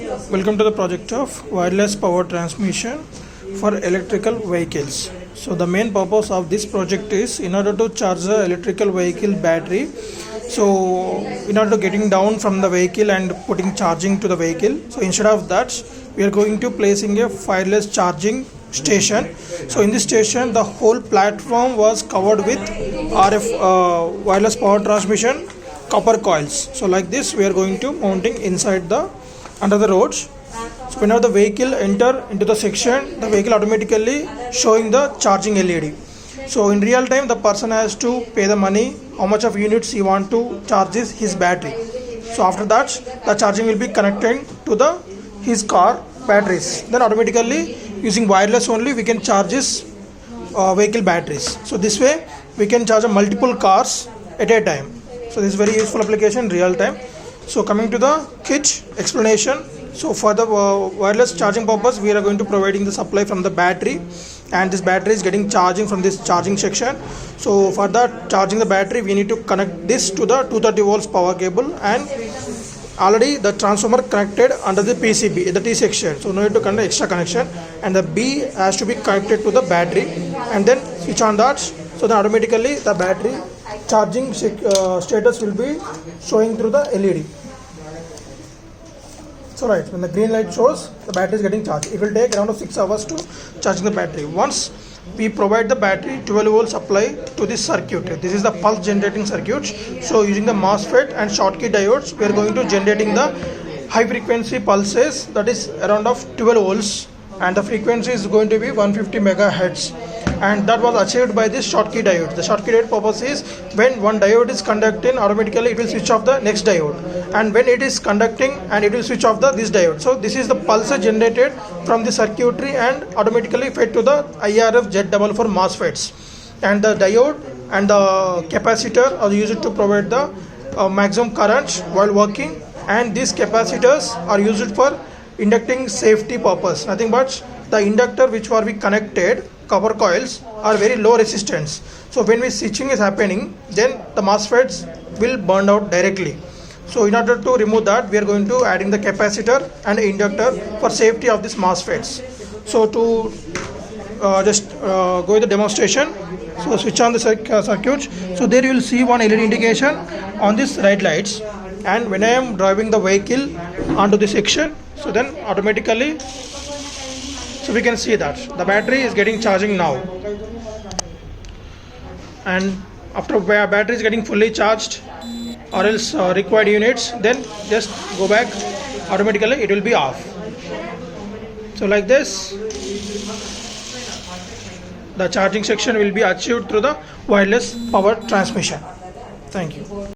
Welcome to the project of wireless power transmission for electrical vehicles. So the main purpose of this project is in order to charge the electrical vehicle battery. So in order to getting down from the vehicle and putting charging to the vehicle. So instead of that, we are going to placing a wireless charging station. So in this station, the whole platform was covered with RF wireless power transmission copper coils. So like this, we are going to mounting inside the under the roads. So whenever the vehicle enter into the section, the vehicle automatically showing the charging LED. So in real time, the person has to pay the money, how much of units he want to charge his battery. So after that, the charging will be connected to his car batteries. Then automatically using wireless only, we can charge his vehicle batteries. So this way, we can charge multiple cars at a time. So this is very useful application real time. So coming to the kit explanation. So for the wireless charging purpose, we are going to providing the supply from the battery, and this battery is getting charging from this charging section. So for that charging the battery, we need to connect this to the 230 volts power cable, and already the transformer connected under the PCB in the T section. So no need to connect extra connection, and the B has to be connected to the battery, and then switch on that. So then automatically the battery charging status will be showing through the LED. So right, when the green light shows, the battery is getting charged. It will take around 6 hours to charging the battery. Once we provide the battery 12 volt supply to this circuit. This is the pulse generating circuit. So using the MOSFET and Schottky diodes, we are going to generating the high frequency pulses, that is around of 12 volts, and the frequency is going to be 150 megahertz. And that was achieved by this Schottky diode. The Schottky diode purpose is when one diode is conducting, automatically it will switch off the next diode, and when it is conducting, and it will switch off this diode. So this is the pulse generated from the circuitry and automatically fed to the IRF Z44 MOSFETs. And the diode and the capacitor are used to provide the maximum current while working, and these capacitors are used for inducting safety purpose. Nothing but the inductor which were be connected copper coils are very low resistance. So when we switching is happening, then the MOSFETs will burn out directly. So in order to remove that, we are going to adding the capacitor and inductor for safety of this MOSFETs. So to just go with the demonstration. So switch on the circuit. So there you will see one LED indication on this right lights, and when I am driving the vehicle onto this section, so then automatically, so we can see that the battery is getting charging now, and after battery is getting fully charged or else required units, then just go back, automatically it will be off. So like this, the charging section will be achieved through the wireless power transmission. Thank you.